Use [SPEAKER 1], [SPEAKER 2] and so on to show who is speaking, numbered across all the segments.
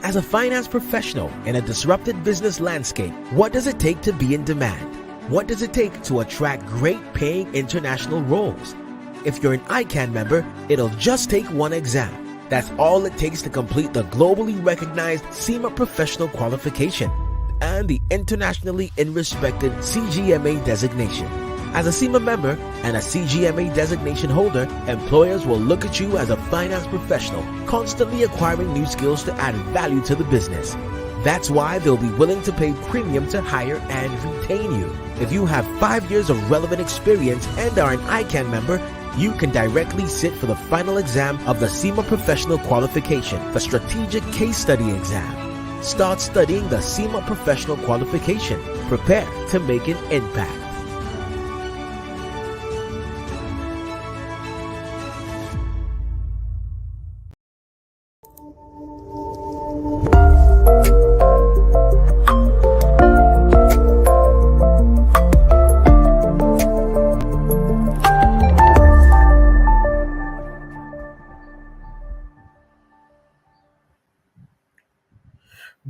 [SPEAKER 1] As a finance professional in a disrupted business landscape, what does it take to be in demand? What does it take to attract great paying international roles? If you're an ICAN member, it'll just take one exam. That's all it takes to complete the globally recognized SEMA professional qualification and the internationally respected CGMA designation. As a SEMA member and a CGMA designation holder, employers will look at you as a finance professional, constantly acquiring new skills to add value to the business. That's why they'll be willing to pay premium to hire and retain you. If you have 5 years of relevant experience and are an ICAN member, you can directly sit for the final exam of the SEMA Professional Qualification, the Strategic Case Study exam. Start studying the SEMA Professional Qualification. Prepare to make an impact.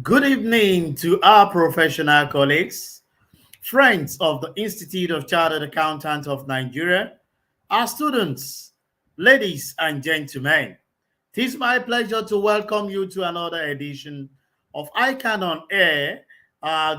[SPEAKER 2] Good evening to our professional colleagues, friends of the Institute of Chartered Accountants of Nigeria, our students, ladies and gentlemen. It is my pleasure to welcome you to another edition of ICAN on Air.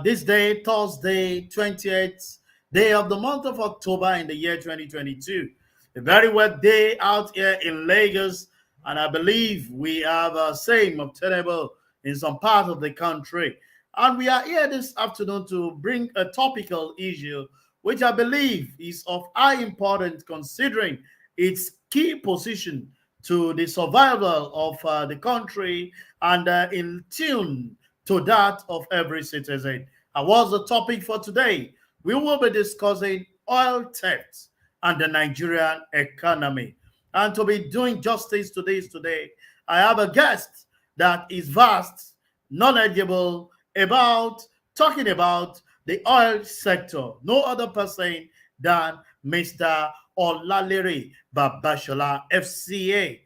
[SPEAKER 2] This day, Thursday, 28th day of the month of October in the year 2022. A very wet day out here in Lagos, and I believe we have the same obtainable in some part of the country. And we are here this afternoon to bring a topical issue, which I believe is of high importance considering its key position to the survival of the country and in tune to that of every citizen. And what's the topic for today? We will be discussing oil theft and the Nigerian economy. And to be doing justice to this today, I have a guest that is vast, knowledgeable about talking about the oil sector. No other person than Mr. Olalere Babashola, FCA.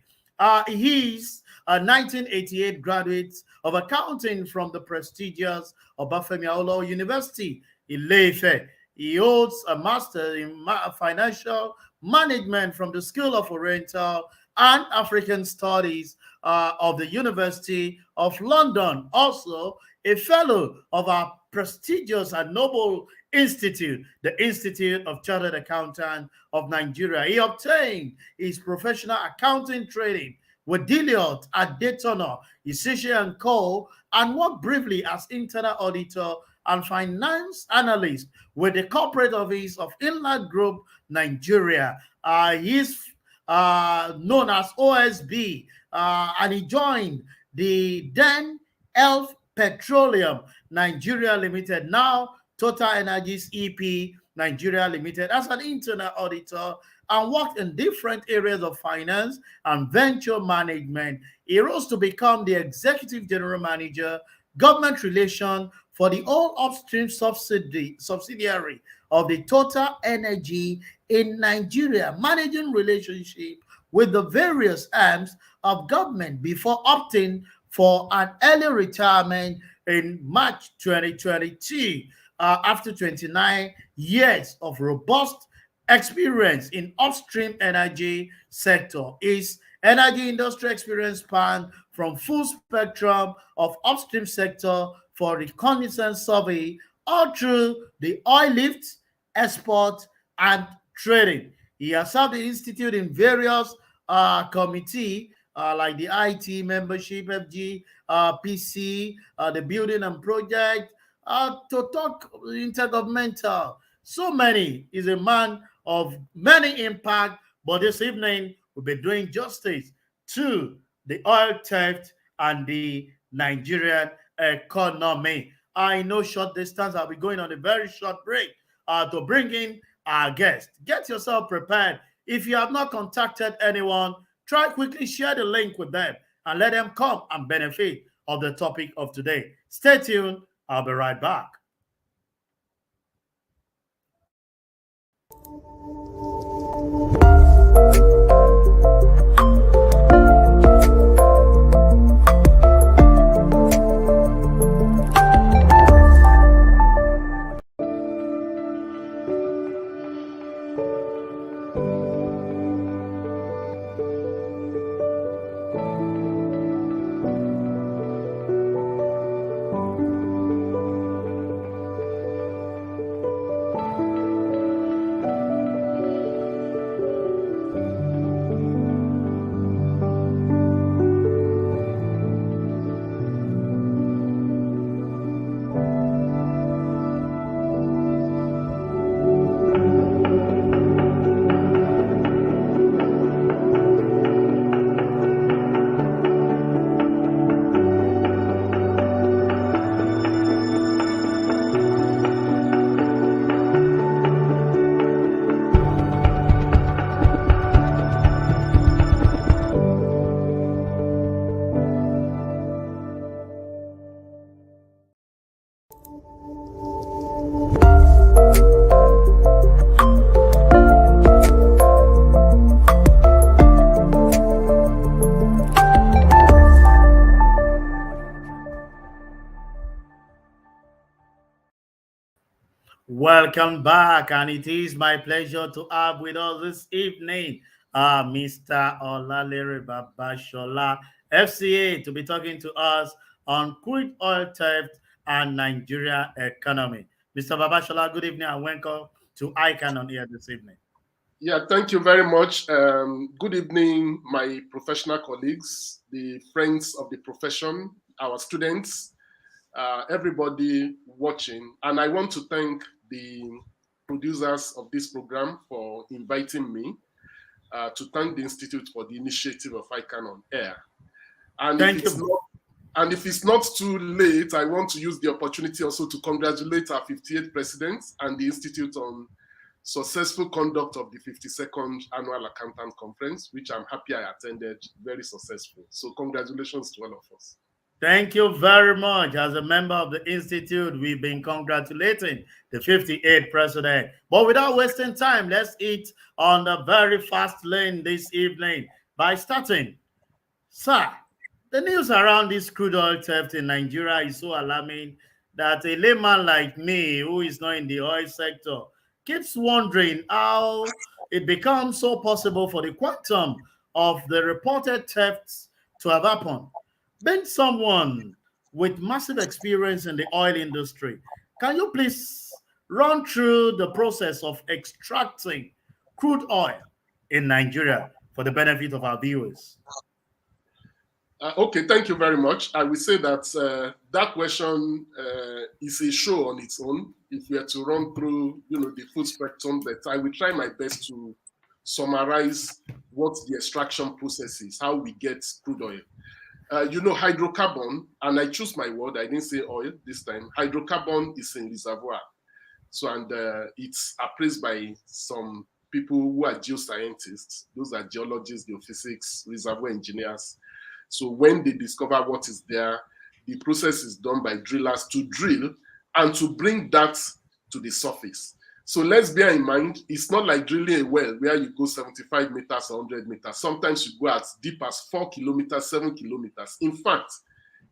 [SPEAKER 2] He's a 1988 graduate of accounting from the prestigious Obafemi Awolowo University in Ile-Ife. He holds a master in financial management from the School of Oriental and African Studies of the University of London. Also, a fellow of our prestigious and noble institute, the Institute of Chartered Accountants of Nigeria. He obtained his professional accounting training with Deloitte at Daytona, Ishishi & Co., and worked briefly as internal auditor and finance analyst with the corporate office of Inland Group Nigeria. He is known as OSB, and he joined the then Elf Petroleum Nigeria Limited, now Total Energies EP Nigeria Limited, as an internal auditor and worked in different areas of finance and venture management. He rose to become the executive general manager, government relation for the all upstream subsidiary of the Total Energy in Nigeria, managing relationship with the various arms of government before opting for an early retirement in March 2022 after 29 years of robust experience in upstream energy sector. His energy industry experience span from full spectrum of upstream sector for reconnaissance survey all through the oil lift, export, and trading. He has served the institute in various committee like the IT membership, FG, PC, the building and project, to talk intergovernmental. So many. Is a man of many impact, but this evening we'll be doing justice to the oil theft and the Nigerian economy. I know short distance. I'll be going on a very short break to bring in our guest. Get yourself prepared. If you have not contacted anyone, try quickly share the link with them and let them come and benefit of the topic of today. Stay tuned. I'll be right back. Welcome back, and it is my pleasure to have with us this evening Mr. Olalere Babashola, FCA, to be talking to us on crude oil theft and Nigeria economy. Mr. Babashola, good evening and welcome to ICAN on air this evening.
[SPEAKER 3] Yeah, thank you very much. Good evening, my professional colleagues, the friends of the profession, our students, everybody watching. And I want to thank the producers of this program for inviting me, to thank the Institute for the initiative of ICAN on Air. And if it's not too late, I want to use the opportunity also to congratulate our 58th president and the Institute on successful conduct of the 52nd Annual Accountant Conference, which I'm happy I attended, very successful. So congratulations to all of us.
[SPEAKER 2] Thank you very much. As a member of the Institute, we've been congratulating the 58th president. But without wasting time, let's eat on the very fast lane this evening by starting. Sir, the news around this crude oil theft in Nigeria is so alarming that a layman like me, who is not in the oil sector, keeps wondering how it becomes so possible for the quantum of the reported thefts to have happened. Being someone with massive experience in the oil industry, can you please run through the process of extracting crude oil in Nigeria for the benefit of our viewers?
[SPEAKER 3] Okay, thank you very much. I will say that that question is a show on its own. If we are to run through, the full spectrum, but I will try my best to summarize what the extraction process is, how we get crude oil. Hydrocarbon, and I choose my word, I didn't say oil this time. Hydrocarbon is in reservoir. So, and it's appraised by some people who are geoscientists. Those are geologists, geophysics, reservoir engineers. So when they discover what is there, the process is done by drillers to drill and to bring that to the surface. So let's bear in mind, it's not like drilling a well where you go 75 meters or 100 meters. Sometimes you go as deep as 4 kilometers, 7 kilometers. In fact,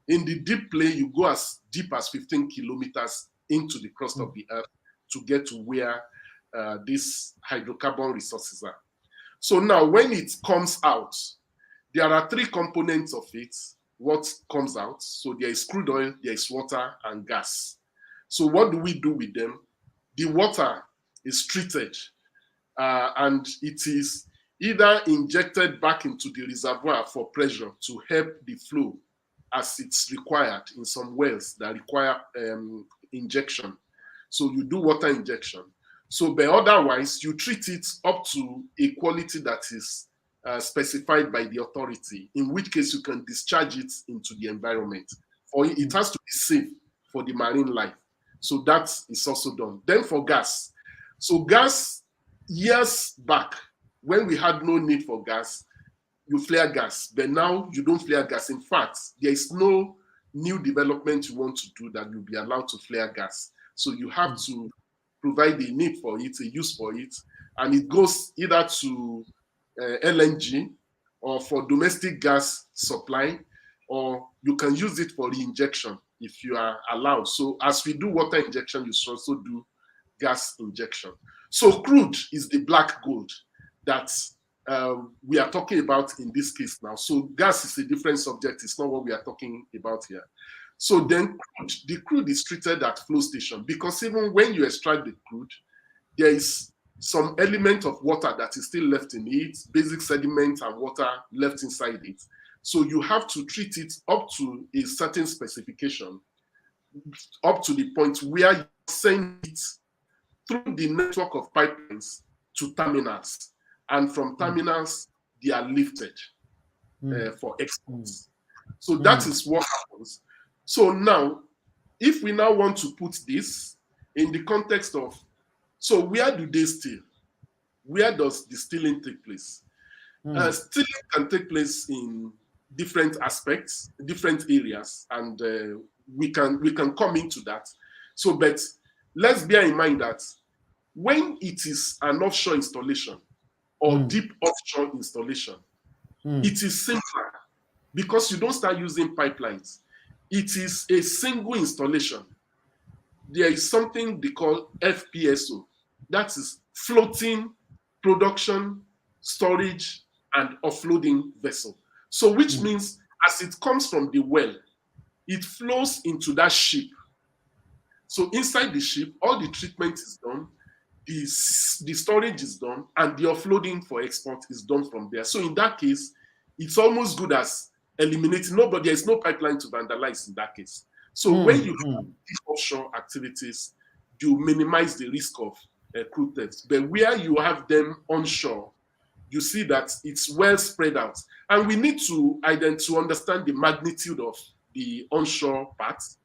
[SPEAKER 3] in the deep play, you go as deep as 15 kilometers into the crust of the earth to get to where these hydrocarbon resources are. So now when it comes out, there are 3 components of it, what comes out. So there is crude oil, there is water, and gas. So what do we do with them? The water is treated and it is either injected back into the reservoir for pressure to help the flow as it's required in some wells that require injection. So you do water injection. So but otherwise, you treat it up to a quality that is specified by the authority, in which case you can discharge it into the environment. For it has to be safe for the marine life. So that is also done. Then for gas. So gas, years back, when we had no need for gas, you flare gas. But now you don't flare gas. In fact, there is no new development you want to do that you'll be allowed to flare gas. So you have to provide a need for it, a use for it. And it goes either to LNG or for domestic gas supply, or you can use it for reinjection if you are allowed. So as we do water injection, you should also do gas injection. So crude is the black gold that we are talking about in this case now. So gas is a different subject. It's not what we are talking about here. So then the crude is treated at flow station, because even when you extract the crude, there is some element of water that is still left in it, basic sediment and water left inside it. So you have to treat it up to a certain specification, up to the point where you send it through the network of pipelines to terminals. And from terminals, they are lifted for exports. So that is what happens. So now, if we now want to put this in the context of, so where do they steal? Where does the stealing take place? Stealing can take place in different aspects, different areas, and we can come into that. So, but let's bear in mind that when it is an offshore installation or deep offshore installation, it is simpler because you don't start using pipelines. It is a single installation. There is something they call FPSO. That is floating production, storage, and offloading vessel. So which means as it comes from the well, it flows into that ship. So inside the ship, all the treatment is done, the storage is done, and the offloading for export is done from there. So in that case, it's almost good as eliminating, but there is no pipeline to vandalize in that case. So when you have these offshore activities, you minimize the risk of crude theft. But where you have them onshore, you see that it's well spread out. And we need to understand the magnitude of the onshore parts.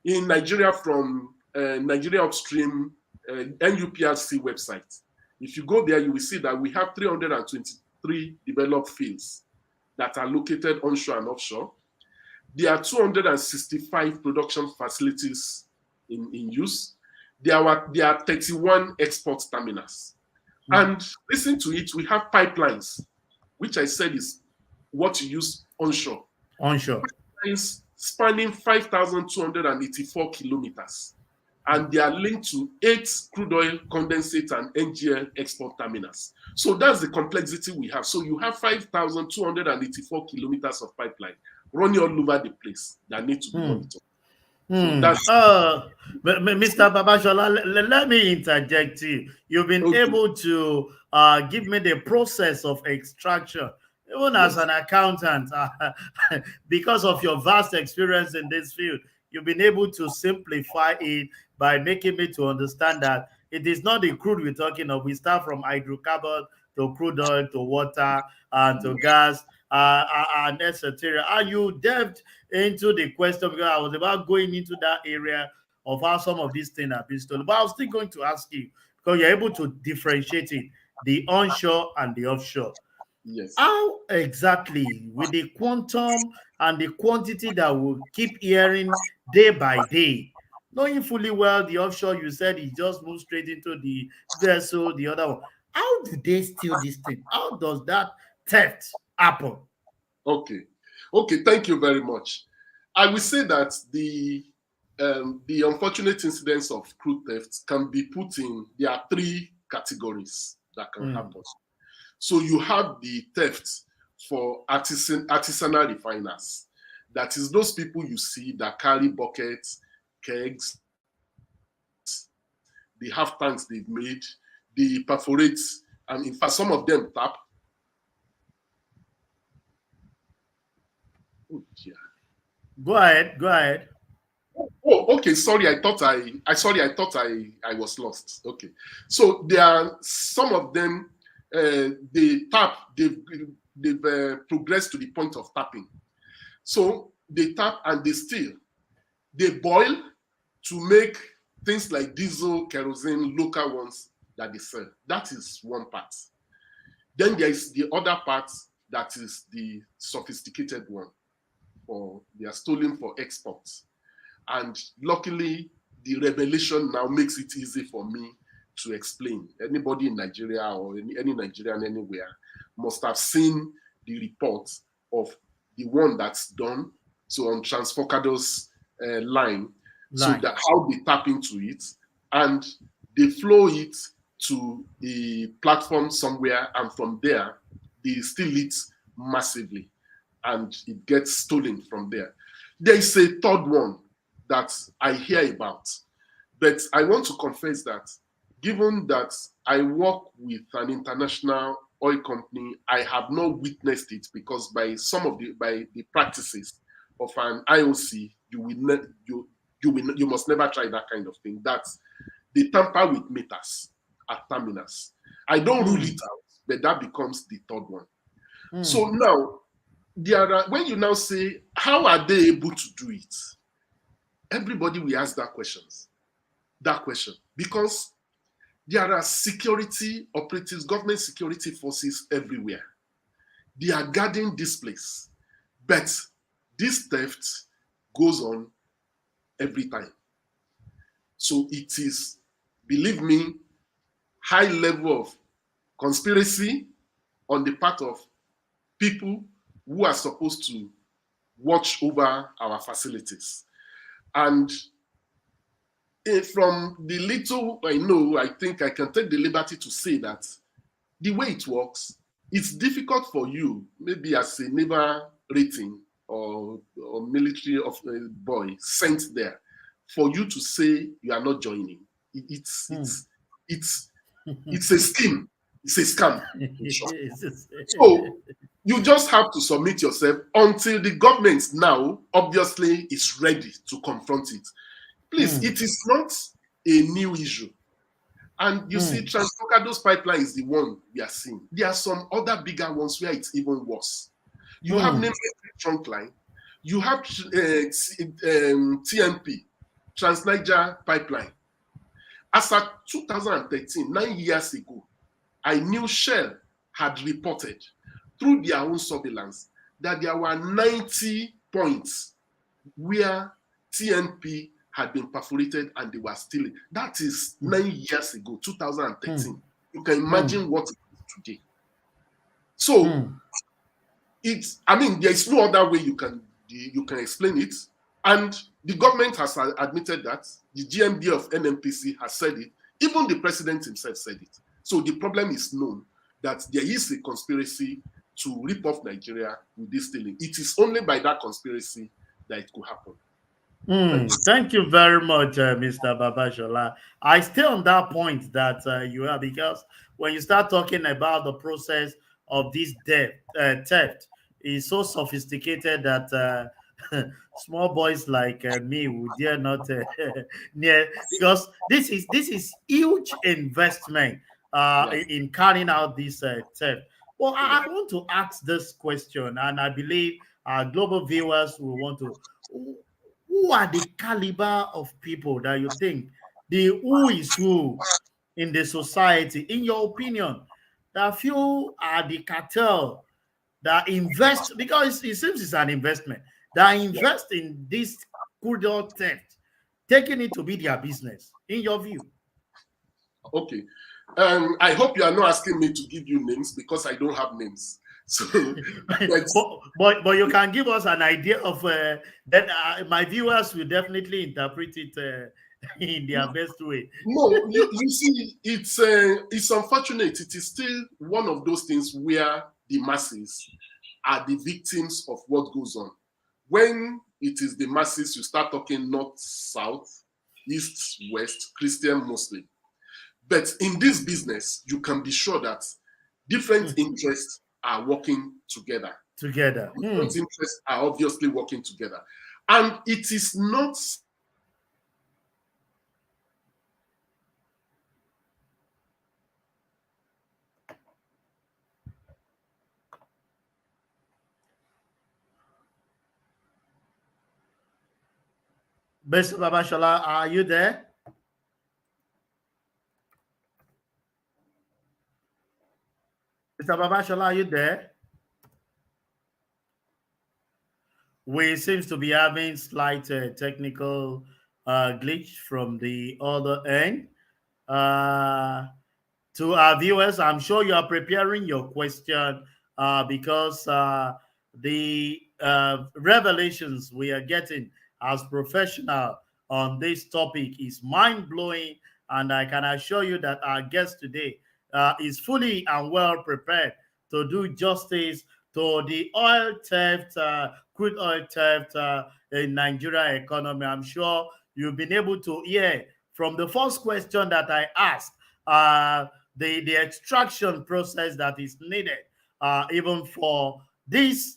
[SPEAKER 3] In Nigeria, from Nigeria Upstream NUPRC website, if you go there, you will see that we have 323 developed fields that are located onshore and offshore. There are 265 production facilities in use. There are 31 export terminals. And listen to it, we have pipelines, which I said is what you use onshore.
[SPEAKER 2] Onshore.
[SPEAKER 3] Pipelines spanning 5,284 kilometers. And they are linked to 8 crude oil, condensate, and NGL export terminals. So that's the complexity we have. So you have 5,284 kilometers of pipeline running all over the place that need to be monitored. So that's
[SPEAKER 2] Mr. Babashola, let me interject you. You've been able to give me the process of extraction, even as an accountant, because of your vast experience in this field. You've been able to simplify it by making me to understand that it is not the crude we're talking of. We start from hydrocarbon to crude oil to water and to gas and etc. And you delved into the question because I was about going into that area of how some of these things have been stolen. But I was still going to ask you, because you're able to differentiate it. the onshore and the offshore.
[SPEAKER 3] Yes.
[SPEAKER 2] How exactly, with the quantum and the quantity that we keep hearing day by day, knowing fully well the offshore, you said it just moves straight into the vessel, the other one. How do they steal this thing? How does that theft happen?
[SPEAKER 3] Okay. Okay, thank you very much. I will say that the unfortunate incidents of crude theft can be put in, there are three categories that can happen. So you have the theft for artisanal refiners. That is those people you see that carry buckets, kegs, they have tanks they've made, they perforate, and in fact, some of them tap. Oh, dear.
[SPEAKER 2] Go ahead, go ahead.
[SPEAKER 3] Oh, okay. Sorry, I thought I was lost. Okay, so there are some of them. They tap. They've progressed to the point of tapping. So they tap and they steal. They boil to make things like diesel, kerosene, local ones that they sell. That is one part. Then there is the other part that is the sophisticated one, or they are stolen for exports. And luckily, the revelation now makes it easy for me to explain. Anybody in Nigeria or any Nigerian anywhere must have seen the report of the one that's done. So on Transfocados line, so that how they tap into it and they flow it to a platform somewhere, and from there they steal it massively, and it gets stolen from there. There is a third one that I hear about, but I want to confess that given that I work with an international oil company, I have not witnessed it, because by the practices of an IOC, you must never try that kind of thing. That they tamper with meters at terminals. I don't rule it out, but that becomes the third one. So now, when you now say, how are they able to do it? Everybody will ask that question, because there are security operatives, government security forces everywhere. They are guarding this place, but this theft goes on every time. So it is, believe me, high level of conspiracy on the part of people who are supposed to watch over our facilities. And from the little I know, I think I can take the liberty to say that the way it works, it's difficult for you, maybe as a naval rating or military of boy sent there, for you to say you are not joining. It's a scheme. It's a scam. So you just have to submit yourself until the government now obviously is ready to confront it. Please, it is not a new issue. And you see, Transfocados pipeline is the one we are seeing. There are some other bigger ones where it's even worse. You have namely trunk line. You have TNP, Trans-Niger pipeline. As at 2013, 9 years ago, I knew Shell had reported through their own surveillance that there were 90 points where TNP had been perforated and they were stealing. That is 9 years ago, 2013. You can imagine what it is today. So there is no other way you can explain it. And the government has admitted that. The GMD of NNPC has said it. Even the president himself said it. So the problem is known, that there is a conspiracy to rip off Nigeria with this stealing. It is only by that conspiracy that it could happen.
[SPEAKER 2] Thank you very much, Mr. Babashola. I stay on that point that you are, because when you start talking about the process of this theft, is so sophisticated that small boys like me would dare not near, because this is huge investment in carrying out this theft. Well, I want to ask this question, and I believe our global viewers will want to. Who are the caliber of people that you think, the who is who in the society, in your opinion, that few are the cartel that invest, because it seems it's an investment, that
[SPEAKER 3] Yeah.
[SPEAKER 2] invest in this crude oil theft, taking it to be their business, in your view?
[SPEAKER 3] Okay. I hope you are not asking me to give you names because I don't have names. So, but
[SPEAKER 2] but you can give us an idea of then my viewers will definitely interpret it in their best way.
[SPEAKER 3] no, you see, it's unfortunate. It is still one of those things where the masses are the victims of what goes on. When it is the masses, you start talking north, south, east, west, Christian, Muslim. But in this business, you can be sure that different interests are working together.
[SPEAKER 2] Together.
[SPEAKER 3] Different interests are obviously working together. And it is not
[SPEAKER 2] Mr. Babashola, are you there? Mr. Babashola, are you there? We seems to be having slight technical glitch from the other end. Uh, to our viewers, I'm sure you are preparing your question because the revelations we are getting as professional on this topic is mind blowing, and I can assure you that our guest today is fully and well prepared to do justice to the oil theft, crude oil theft in Nigeria economy. I'm sure you've been able to hear from the first question that I asked. The extraction process that is needed even for this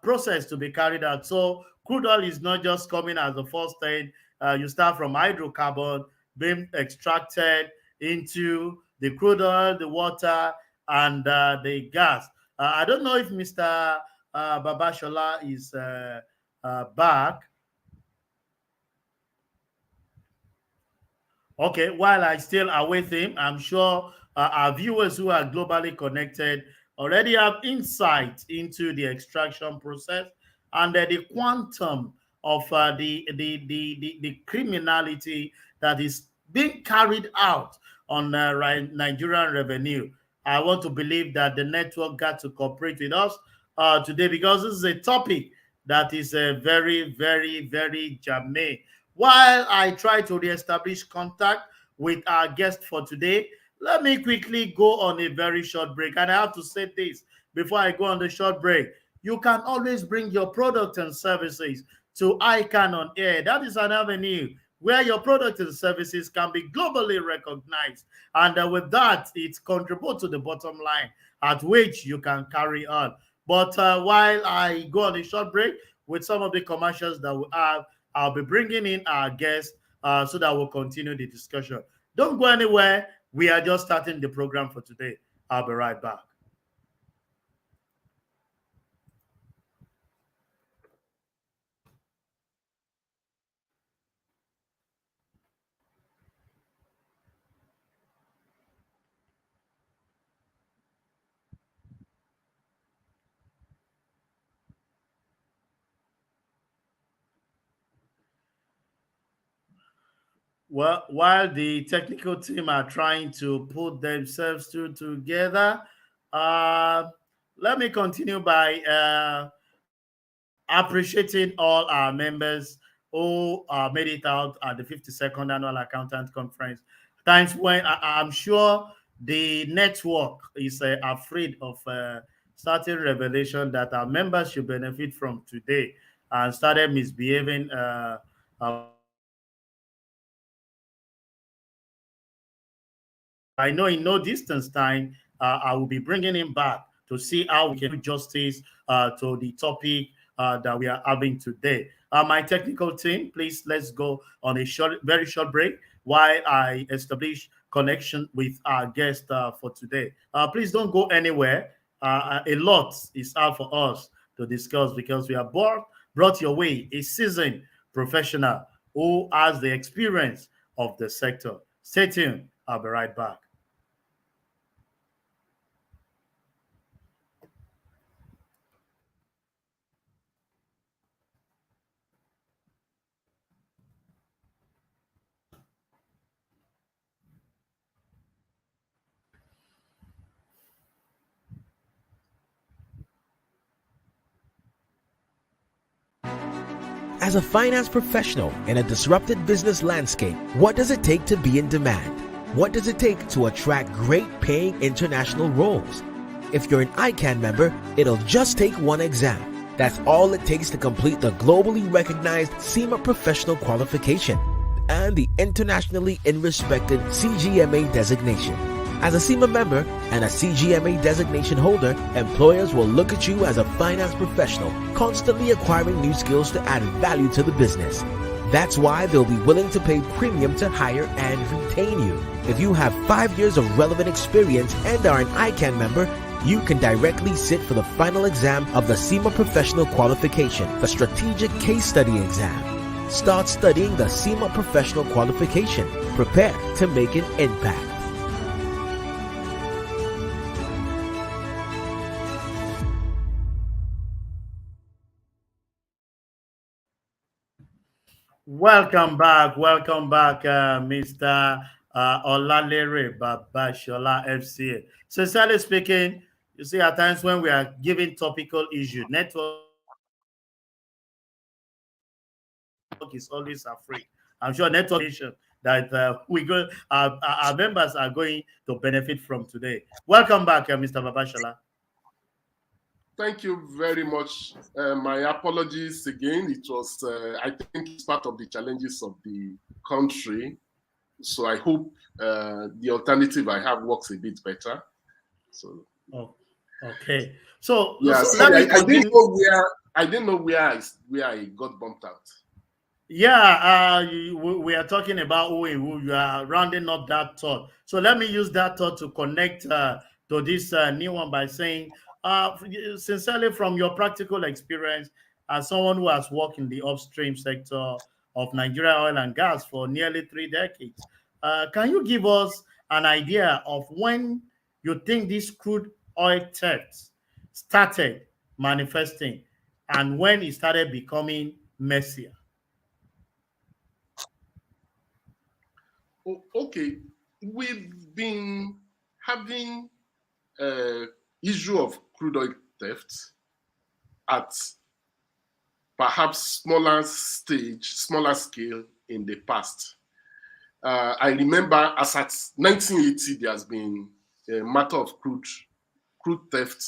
[SPEAKER 2] process to be carried out. So crude oil is not just coming as the first thing. You start from hydrocarbon being extracted into the crude oil, the water, and the gas. I don't know if Mr. Babashola is back. Okay, while I still await him, I'm sure our viewers who are globally connected already have insight into the extraction process and the quantum of the criminality that is being carried out on Nigerian revenue. I want to believe that the network got to cooperate with us today, because this is a topic that is very, very, very germane. While I try to reestablish contact with our guest for today, let me quickly go on a very short break. And I have to say this before I go on the short break. You can always bring your product and services to ICAN on Air. That is an avenue where your product and services can be globally recognized. And with that, it contributes to the bottom line at which you can carry on. But while I go on a short break with some of the commercials that we have, I'll be bringing in our guest so that we'll continue the discussion. Don't go anywhere. We are just starting the program for today. I'll be right back. Well, while the technical team are trying to put themselves together, uh, let me continue by appreciating all our members who made it out at the 52nd Annual Accountant Conference. Times when I'm sure the network is afraid of certain revelation that our members should benefit from today, and started misbehaving by not giving us information. I know in no distance time, I will be bringing him back to see how we can do justice to the topic that we are having today. My technical team, please let's go on a very short break while I establish connection with our guest for today. Please don't go anywhere. A lot is out for us to discuss because we are brought your way a seasoned professional who has the experience of the sector. Stay tuned. I'll be right back.
[SPEAKER 1] As a finance professional in a disrupted business landscape, what does it take to be in demand? What does it take to attract great paying international roles? If you're an ICAN member, it'll just take one exam. That's all it takes to complete the globally recognized CIMA professional qualification and the internationally respected CGMA designation. As a CIMA member and a CGMA designation holder, employers will look at you as a finance professional, constantly acquiring new skills to add value to the business. That's why they'll be willing to pay premium to hire and retain you. If you have 5 years of relevant experience and are an ICAN member, you can directly sit for the final exam of the CIMA Professional Qualification, the Strategic Case Study exam. Start studying the CIMA Professional Qualification. Prepare to make an impact.
[SPEAKER 2] Welcome back, Mr. Olalere Babashola FCA. Sincerely speaking, you see, at times when we are giving topical issue, network is always afraid. I'm sure network that our members are going to benefit from today. Welcome back, Mr. Babashola.
[SPEAKER 3] Thank you very much. My apologies again. It was, I think, it's part of the challenges of the country. So I hope the alternative I have works a bit better. So.
[SPEAKER 2] Oh, okay. So
[SPEAKER 3] yeah,
[SPEAKER 2] so
[SPEAKER 3] sorry, I didn't know where I got bumped out.
[SPEAKER 2] Yeah, we are talking about who you are rounding up that thought. So let me use that thought to connect to this new one by saying, sincerely, from your practical experience as someone who has worked in the upstream sector of Nigeria oil and gas for nearly 3 decades, can you give us an idea of when you think this crude oil theft started manifesting and when it started becoming messier?
[SPEAKER 3] Okay, we've been having issue of crude oil theft at perhaps smaller scale in the past. I remember as at 1980, there has been a matter of crude theft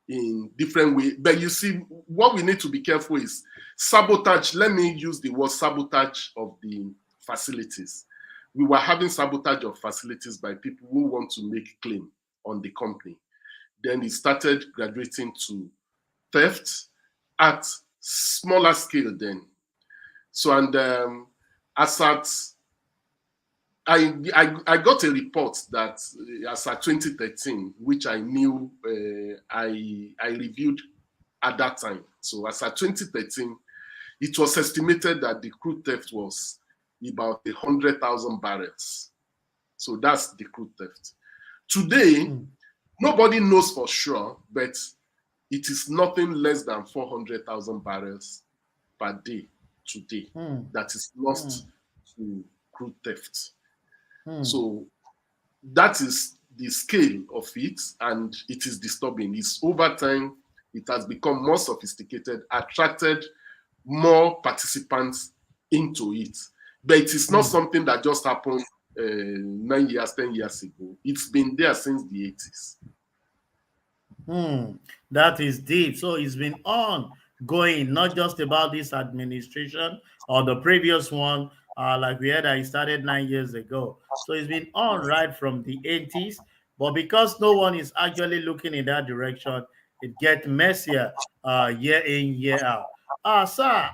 [SPEAKER 3] in different ways. But you see, what we need to be careful is sabotage. Let me use the word sabotage of the facilities. We were having sabotage of facilities by people who want to make claim on the company. Then it started graduating to theft at smaller scale then. So, and as at, I got a report that as at 2013, which I knew I reviewed at that time. So as at 2013, it was estimated that the crude theft was about 100,000 barrels. So that's the crude theft. Today, nobody knows for sure, but it is nothing less than 400,000 barrels per day today that is lost to crude theft. So that is the scale of it, and it is disturbing. It's over time, it has become more sophisticated, attracted more participants into it. But it is not something that just happened 9 years, 10 years ago. It's been there since the
[SPEAKER 2] 80s. That is deep. So it's been ongoing, not just about this administration or the previous one, like we had, I started 9 years ago. So it's been on right from the 80s. But because no one is actually looking in that direction, it gets messier year in, year out. Sir,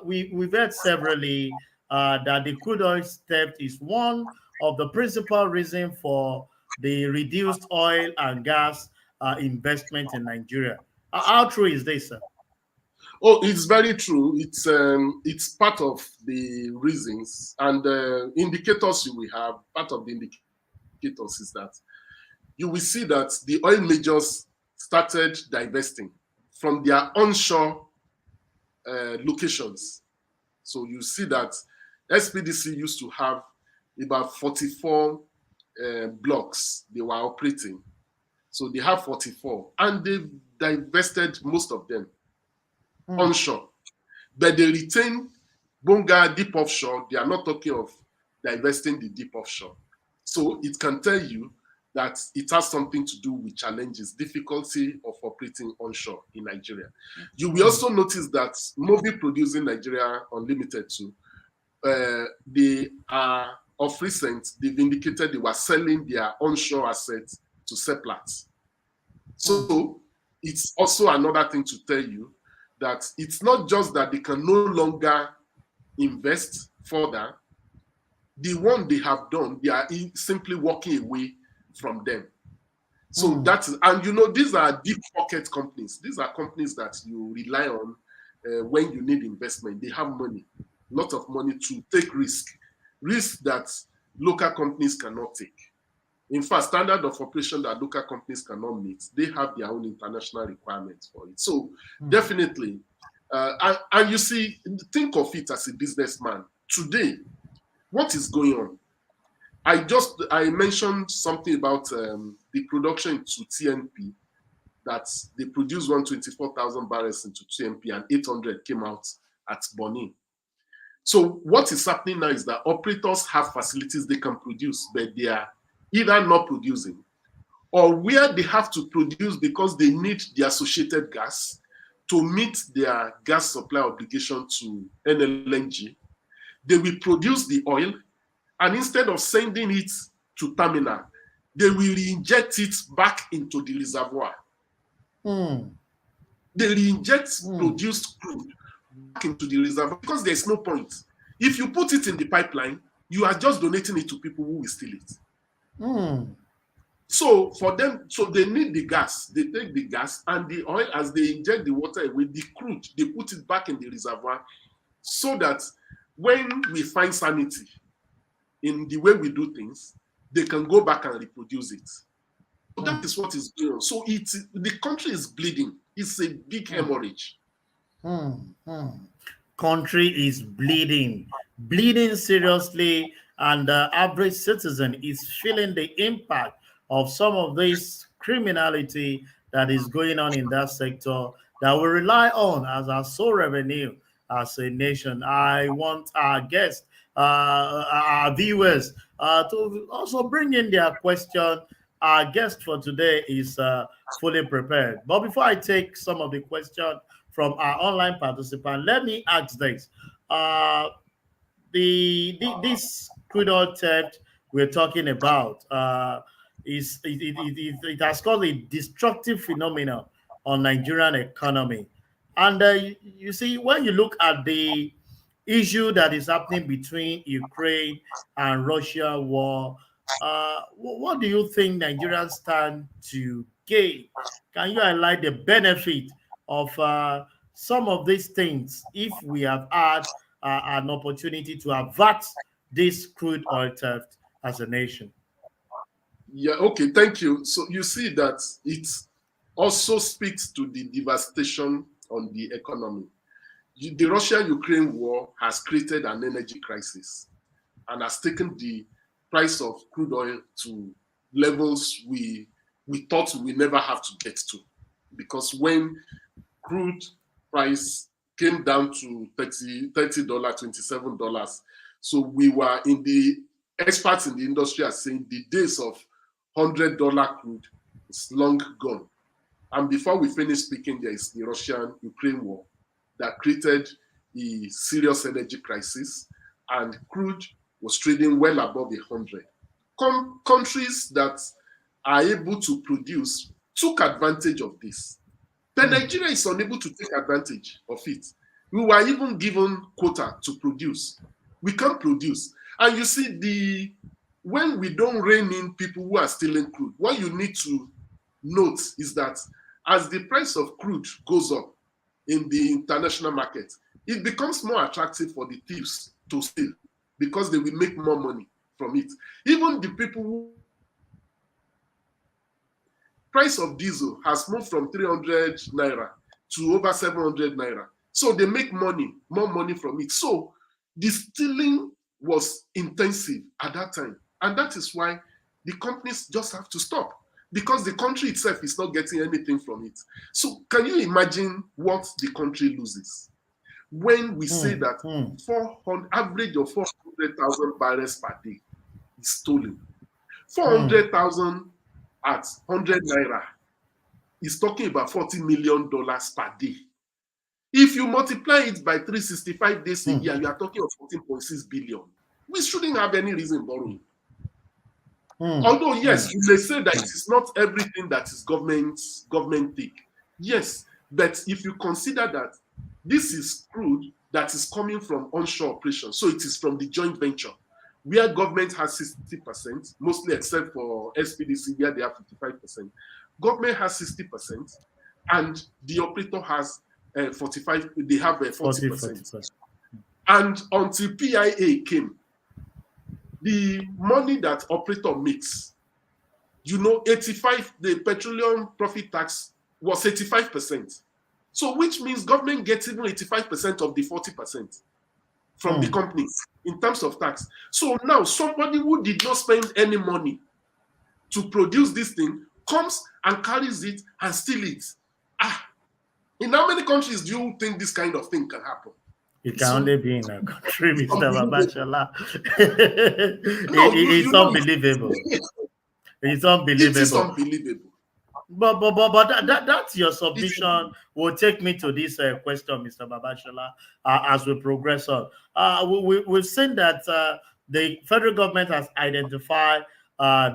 [SPEAKER 2] we've heard severally that the crude oil theft is one of the principal reasons for the reduced oil and gas investment in Nigeria. How true is this, sir?
[SPEAKER 3] Oh, it's very true. It's part of the reasons and indicators you will have. Part of the indicators is that you will see that the oil majors started divesting from their onshore locations. So you see that SPDC used to have about 44 blocks they were operating. So they have 44, and they've divested most of them onshore. but they retain Bonga deep offshore. They are not talking of divesting the deep offshore. So it can tell you that it has something to do with challenges, difficulty of operating onshore in Nigeria. You will also notice that Mobil producing Nigeria Unlimited too, they are of recent, they've indicated they were selling their onshore assets to Seplat. So it's also another thing to tell you that it's not just that they can no longer invest further. The one they have done, they are simply walking away from them. So that is, and you know, these are deep pocket companies. These are companies that you rely on when you need investment. They have money, a lot of money to take risk that local companies cannot take. In fact, standard of operation that local companies cannot meet, they have their own international requirements for it. So definitely, and you see, think of it as a businessman. Today, what is going on? I mentioned something about the production into TNP, that they produced 124,000 barrels into TNP and 800 came out at Bonny. So what is happening now is that operators have facilities they can produce, but they are either not producing, or where they have to produce because they need the associated gas to meet their gas supply obligation to NLNG. They will produce the oil, and instead of sending it to terminal, they will reinject it back into the reservoir. They reinject produced crude back into the reservoir because there's no point. If you put it in the pipeline, you are just donating it to people who will steal it. So for them, so they need the gas. They take the gas and the oil, as they inject the water away, the crude, they put it back in the reservoir so that when we find sanity in the way we do things, they can go back and reproduce it. So that is what is going on. So the country is bleeding. It's a big hemorrhage.
[SPEAKER 2] Country is bleeding seriously, and the average citizen is feeling the impact of some of this criminality that is going on in that sector that we rely on as our sole revenue as a nation. I want our guests, our viewers, to also bring in their question. Our guest for today is fully prepared. But before I take some of the questions from our online participant, let me ask this. This crude oil theft we're talking about it has caused a destructive phenomenon on Nigerian economy. And you see, when you look at the issue that is happening between Ukraine and Russia war, what do you think Nigerians stand to gain? Can you highlight the benefit of some of these things if we have had an opportunity to avert this crude oil theft as a nation?
[SPEAKER 3] Yeah, okay, thank you. So you see that it also speaks to the devastation on the economy. The Russia-Ukraine war has created an energy crisis and has taken the price of crude oil to levels we thought we never have to get to. Because when crude price came down to $30, $27, so we were in the, experts in the industry are saying the days of $100 crude is long gone. And before we finish speaking, there is the Russian-Ukraine war that created a serious energy crisis, and crude was trading well above 100. Countries that are able to produce took advantage of this. But Nigeria is unable to take advantage of it. We were even given quota to produce. We can't produce. And you see, when we don't rein in people who are stealing crude, what you need to note is that as the price of crude goes up in the international market, it becomes more attractive for the thieves to steal because they will make more money from it. Even the people who price of diesel has moved from 300 naira to over 700 naira. So they make money, more money from it. So the stealing was intensive at that time. And that is why the companies just have to stop, because the country itself is not getting anything from it. So can you imagine what the country loses? when we say that
[SPEAKER 2] mm.
[SPEAKER 3] 400 average of 400,000 barrels per day is stolen.
[SPEAKER 2] Mm.
[SPEAKER 3] 400,000 at 100 naira is talking about $40 million per day. If you multiply it by 365 days a year, you are talking of 14.6 billion. We shouldn't have any reason borrowing. Although, yes, you may say that it is not everything that is government take. Yes, but if you consider that this is crude that is coming from onshore operations, so it is from the joint venture, where government has 60%, mostly except for SPDC, where they have 55%. Government has 60%, and the operator has 45. They have 40%. And until PIA came, the money that operator makes, 85, the petroleum profit tax was 85%. So which means government gets even 85% of the 40% from the companies in terms of tax. So now somebody who did not spend any money to produce this thing comes and carries it and steals it. In how many countries do you think this kind of thing can happen?
[SPEAKER 2] It can only be in a country, Mr. Babashala.
[SPEAKER 3] No,
[SPEAKER 2] It's unbelievable. It's unbelievable.
[SPEAKER 3] It is unbelievable.
[SPEAKER 2] But that's your submission. Will take me to this question, Mr. Babashala, as we progress on. We've seen that the federal government has identified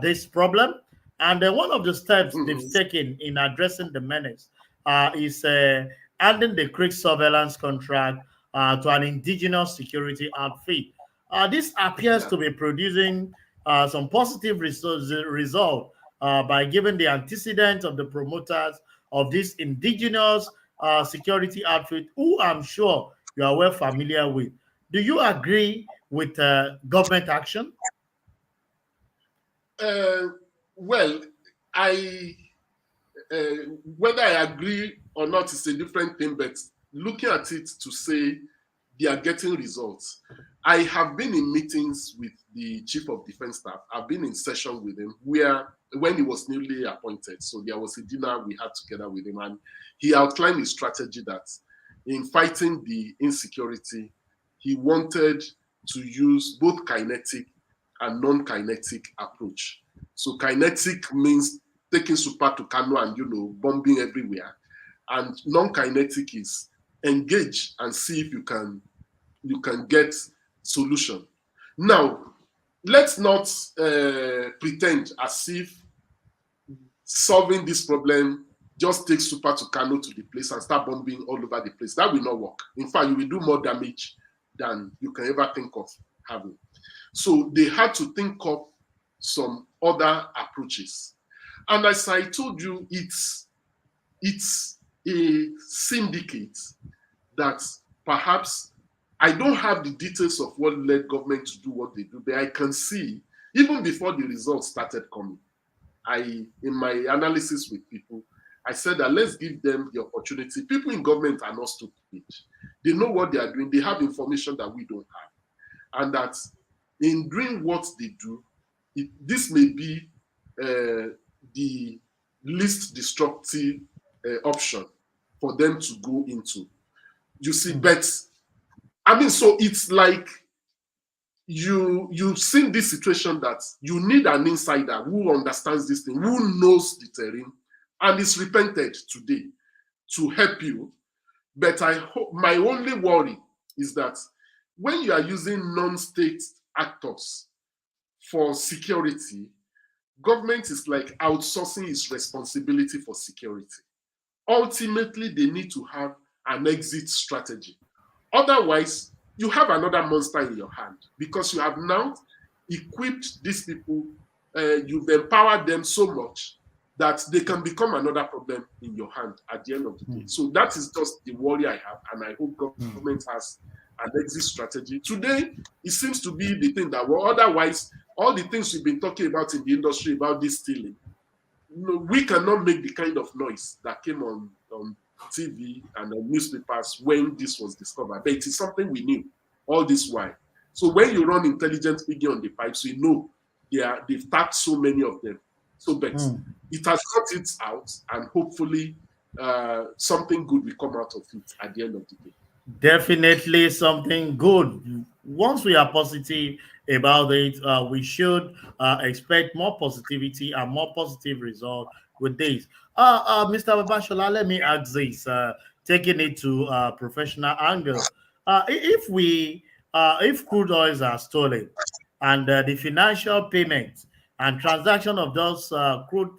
[SPEAKER 2] this problem, and one of the steps they've taken in addressing the menace is adding the creek surveillance contract to an indigenous security outfit. This appears to be producing some positive result by giving the antecedent of the promoters of this indigenous security outfit, who I'm sure you are well familiar with. Do you agree with government action?
[SPEAKER 3] Well, whether I agree or not is a different thing, but looking at it to say they are getting results. I have been in meetings with the Chief of Defense Staff. I've been in session with him when he was newly appointed. So there was a dinner we had together with him, and he outlined his strategy that in fighting the insecurity, he wanted to use both kinetic and non-kinetic approach. So kinetic means taking super to Kano and bombing everywhere, and non-kinetic is engage and see if you can get solution. Now, let's not pretend as if solving this problem just takes super to Kano to the place and start bombing all over the place. That will not work. In fact, you will do more damage than you can ever think of having. So they had to think of some other approaches. And as I told you, it's a syndicate that perhaps I don't have the details of what led government to do what they do, but I can see even before the results started coming. In my analysis with people, I said that let's give them the opportunity. People in government are not stupid. They know what they are doing. They have information that we don't have. And that in doing what they do, this may be the least destructive option for them to go into. You see, but I mean, so it's like you've seen this situation that you need an insider who understands this thing, who knows the terrain, and is repented today to help you. But I hope my only worry is that when you are using non-state actors for security, government is like outsourcing its responsibility for security. Ultimately, they need to have an exit strategy. Otherwise, you have another monster in your hand because you have now equipped these people, you've empowered them so much that they can become another problem in your hand at the end of the day. So that is just the worry I have, and I hope government has an exit strategy. Today, it seems to be the thing that, well, otherwise, all the things we've been talking about in the industry about this stealing, we cannot make the kind of noise that came on TV and on newspapers when this was discovered. But it is something we knew all this while. So when you run intelligent piggy on the pipes, we know they've tapped so many of them. So, but it has got it out, and hopefully something good will come out of it at the end of the day.
[SPEAKER 2] Definitely something good. Once we are positive about it, we should expect more positivity and more positive result with this. Mr. Babashola, let me ask this, taking it to professional angle. If crude oils are stolen and the financial payments and transaction of those crude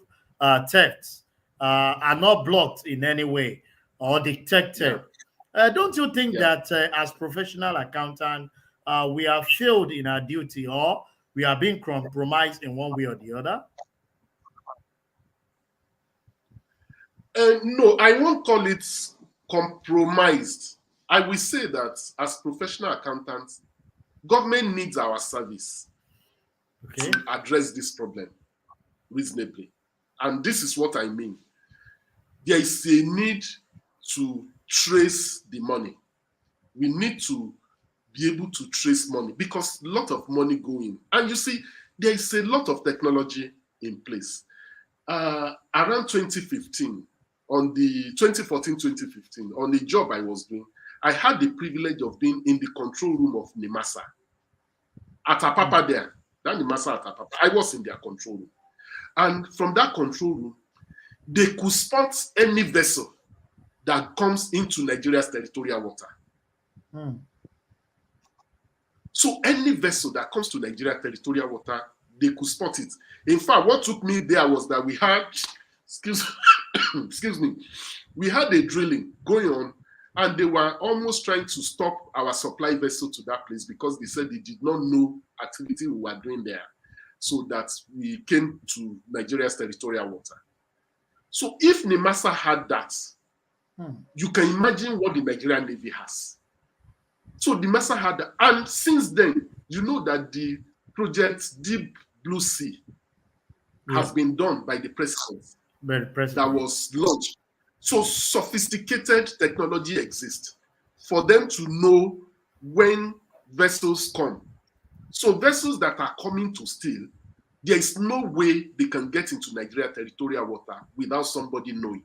[SPEAKER 2] thefts are not blocked in any way or
[SPEAKER 3] Yeah,
[SPEAKER 2] detected, don't you think
[SPEAKER 3] yeah.
[SPEAKER 2] that as professional accountant, we are failed in our duty or we are being compromised in one way or the other?
[SPEAKER 3] No, I won't call it compromised. I will say that as professional accountants, government needs our service to
[SPEAKER 2] Okay.
[SPEAKER 3] address this problem reasonably. And this is what I mean. There is a need to trace the money. We need to be able to trace money because a lot of money going. And you see, there is a lot of technology in place. Around 2015, on the 2014-2015, on the job I was doing, I had the privilege of being in the control room of NIMASA at Apapa there. That NIMASA at Apapa. I was in their control room. And from that control room, they could spot any vessel that comes into Nigeria's territorial water.
[SPEAKER 2] Hmm.
[SPEAKER 3] So any vessel that comes to Nigeria territorial water, they could spot it. In fact, what took me there was that we had, excuse me, we had a drilling going on, and they were almost trying to stop our supply vessel to that place because they said they did not know activity we were doing there. So that we came to Nigeria's territorial water. So if NIMASA had that, you can imagine what the Nigerian Navy has. So the NIMASA had that. And since then, you know that the project Deep Blue Sea has been done by the president that was launched. So sophisticated technology exists for them to know when vessels come. So vessels that are coming to steal, there is no way they can get into Nigeria territorial water without somebody knowing.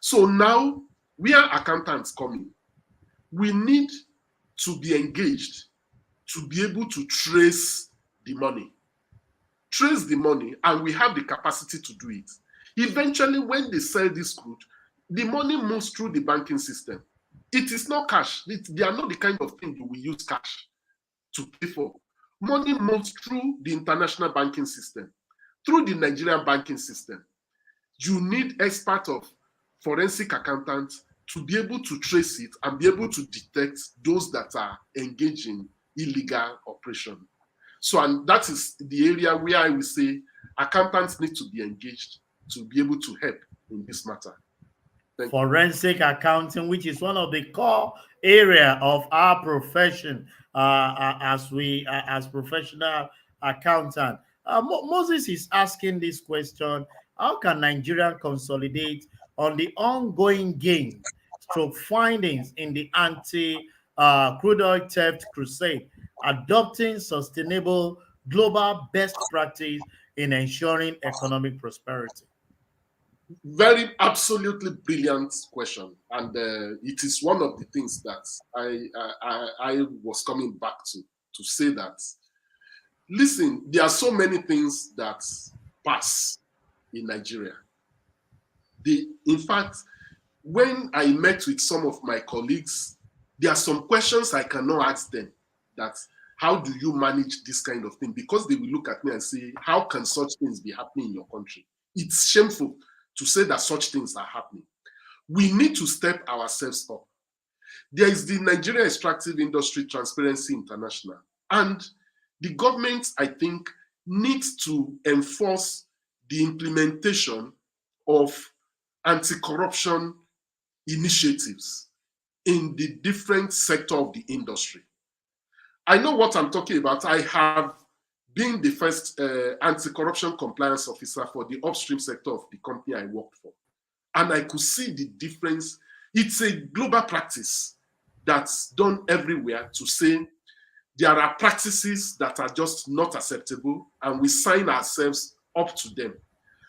[SPEAKER 3] So now we are accountants coming. We need to be engaged to be able to trace the money. Trace the money, and we have the capacity to do it. Eventually, when they sell this crude, the money moves through the banking system. It is not cash. They are not the kind of thing you will use cash to pay for. Money moves through the international banking system, through the Nigerian banking system. You need expert of forensic accountants to be able to trace it and be able to detect those that are engaged in illegal operation. So, and that is the area where I will say accountants need to be engaged to be able to help in this matter.
[SPEAKER 2] Forensic accounting, which is one of the core area of our profession as professional accountant. Moses is asking this question: how can Nigeria consolidate on the ongoing gain stroke findings in the anti crude oil theft crusade, adopting sustainable global best practice in ensuring economic prosperity?
[SPEAKER 3] Very absolutely brilliant question, and it is one of the things that I was coming back to say that. Listen, there are so many things that pass in Nigeria. In fact, when I met with some of my colleagues, there are some questions I cannot ask them. That how do you manage this kind of thing? Because they will look at me and say, how can such things be happening in your country? It's shameful to say that such things are happening. We need to step ourselves up. There is the Nigerian Extractive Industry Transparency International, and the government, I think, needs to enforce the implementation of anti-corruption initiatives in the different sector of the industry. I know what I'm talking about. I have been the first anti-corruption compliance officer for the upstream sector of the company I worked for. And I could see the difference. It's a global practice that's done everywhere to say there are practices that are just not acceptable, and we sign ourselves up to them.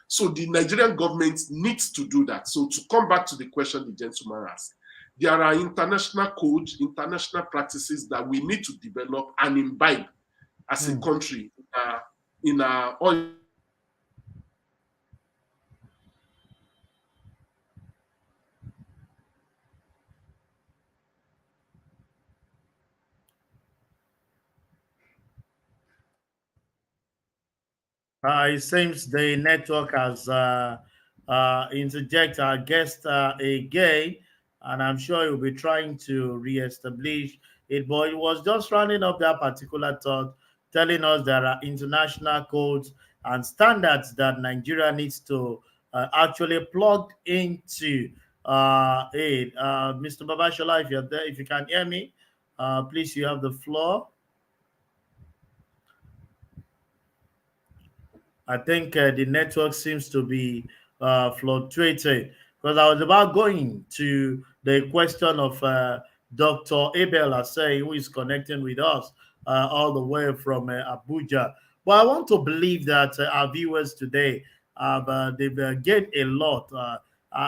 [SPEAKER 3] So the Nigerian government needs to do that. So to come back to the question the gentleman asked, There are international codes, international practices that we need to develop and imbibe as a country in our oil.
[SPEAKER 2] It seems the network has interjected our guest again, and I'm sure he'll be trying to re-establish it. But it was just rounding up that particular thought, telling us there are international codes and standards that Nigeria needs to actually plug into it. Mr. Babashola, if you're there, if you can hear me, please, you have the floor. I think the network seems to be fluctuating because I was about going to the question of Dr. Abel Asay, who is connecting with us all the way from Abuja. But I want to believe that our viewers today they've gained a lot,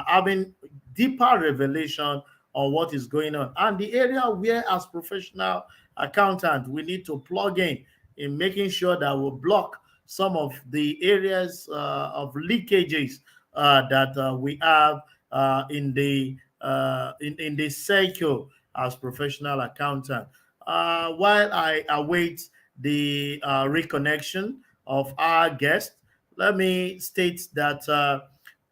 [SPEAKER 2] having deeper revelation on what is going on and the area where, as professional accountants, we need to plug in making sure that we block some of the areas of leakages that we have in the cycle as professional accountant. While I await the reconnection of our guest, let me state that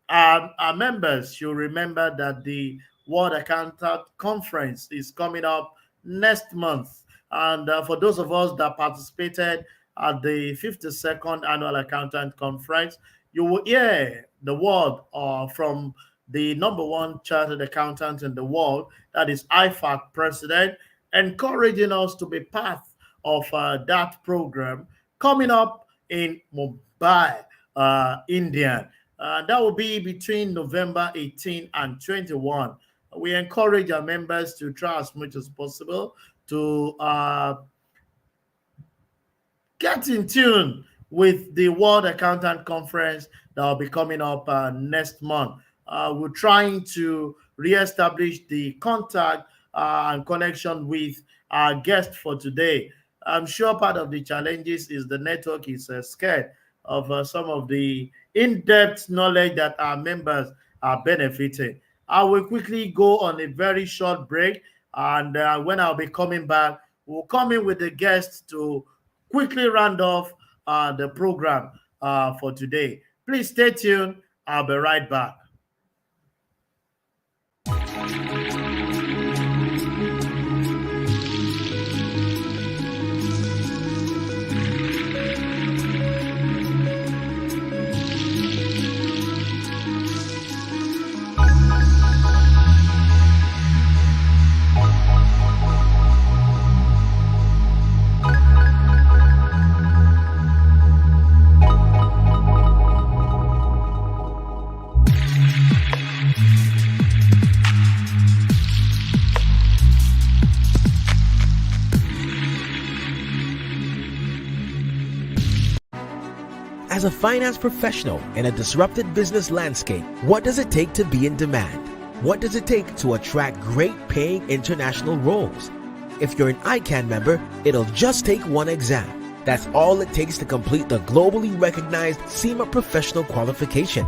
[SPEAKER 2] our members should remember that the World Accountant Conference is coming up next month. And for those of us that participated at the 52nd Annual Accountant Conference, you will hear the word from the number one chartered accountant in the world, that is IFAC president, encouraging us to be part of that program coming up in Mumbai, India. That will be between November 18 and 21. We encourage our members to try as much as possible to get in tune with the World Accountant Conference that will be coming up next month. We're trying to reestablish the contact and connection with our guest for today. I'm sure part of the challenges is the network is scared of some of the in-depth knowledge that our members are benefiting. I will quickly go on a very short break, and when I'll be coming back, we'll come in with the guest to quickly round off the program for today. Please stay tuned. I'll be right back.
[SPEAKER 1] As a finance professional in a disrupted business landscape, what does it take to be in demand? What does it take to attract great paying international roles? If you're an ICAN member, it'll just take one exam. That's all it takes to complete the globally recognized CIMA professional qualification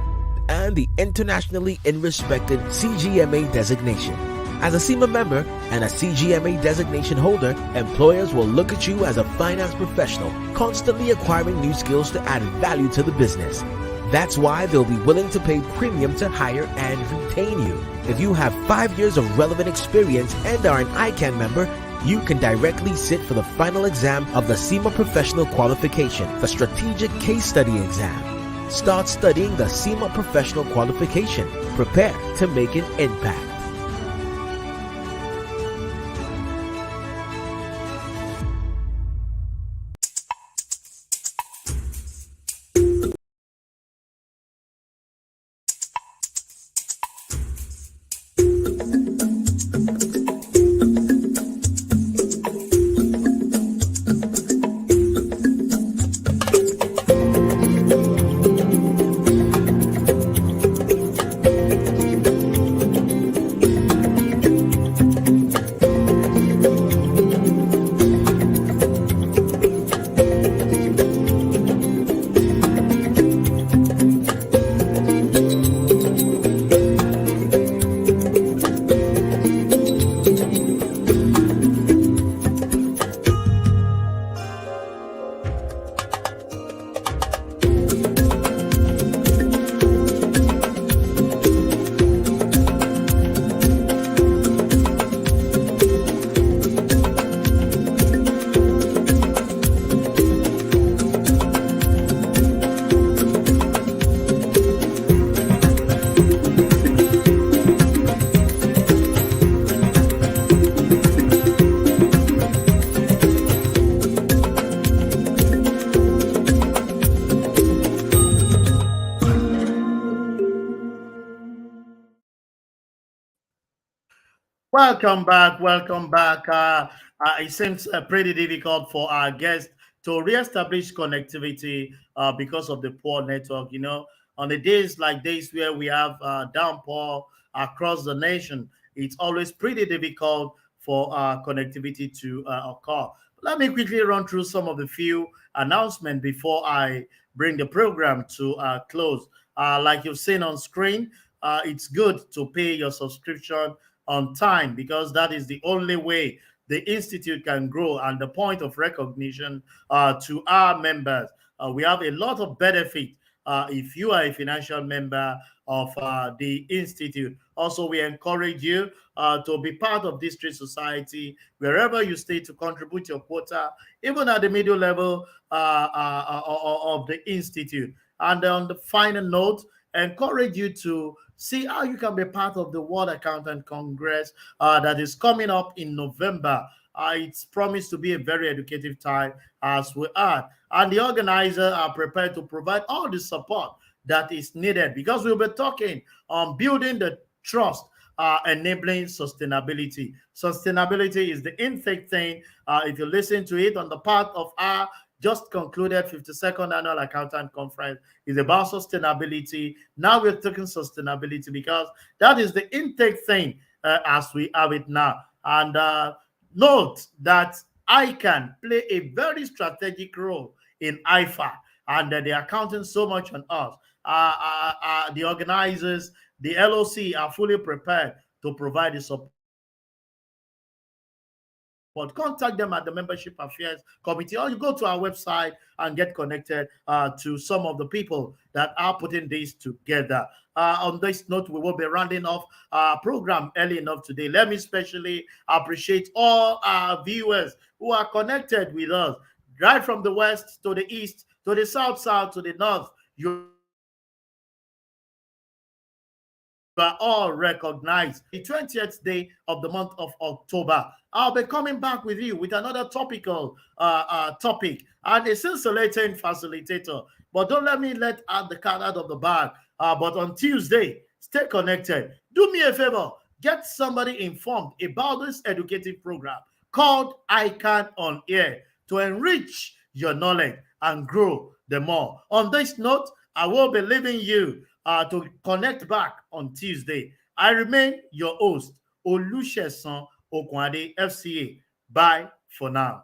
[SPEAKER 1] and the internationally respected CGMA designation. As a CIMA member and a CGMA designation holder, employers will look at you as a finance professional, constantly acquiring new skills to add value to the business. That's why they'll be willing to pay premium to hire and retain you. If you have 5 years of relevant experience and are an ICAN member, you can directly sit for the final exam of the CIMA Professional Qualification, the Strategic Case Study exam. Start studying the CIMA Professional Qualification. Prepare to make an impact.
[SPEAKER 2] Welcome back. Welcome back. It seems pretty difficult for our guests to reestablish connectivity because of the poor network. On the days like this where we have downpour across the nation, it's always pretty difficult for connectivity to occur. Let me quickly run through some of the few announcements before I bring the program to a close. Like you've seen on screen, it's good to pay your subscription on time because that is the only way the institute can grow and the point of recognition to our members. We have a lot of benefit if you are a financial member of the institute. Also, we encourage you to be part of district society wherever you stay to contribute your quota, even at the middle level of the institute. And on the final note, encourage you to see how you can be part of the World Accountant Congress that is coming up in November. It's promised to be a very educative time as we are. And the organizers are prepared to provide all the support that is needed because we'll be talking on building the trust, enabling sustainability. Sustainability is the intake thing. If you listen to it on the part of our just concluded 52nd Annual Accountant Conference is about sustainability. Now we're talking sustainability because that is the intake thing as we have it now. And note that ICAN play a very strategic role in IFA, and they are counting so much on us. The organizers, the LOC are fully prepared to provide the support. Contact them at the Membership Affairs Committee, or you go to our website and get connected to some of the people that are putting this together. On this note, we will be rounding off our program early enough today. Let me especially appreciate all our viewers who are connected with us, right from the west to the east, to the south, to the north. You are all recognized. The 20th day of the month of October, I'll be coming back with you with another topical topic and a scintillating facilitator. But don't let me let out the cat out of the bag. But on Tuesday, stay connected. Do me a favor, get somebody informed about this educative program called ICAN on Air to enrich your knowledge and grow the more. On this note, I will be leaving you to connect back on Tuesday. I remain your host, Olusesan Okwade, FCA. Bye for now.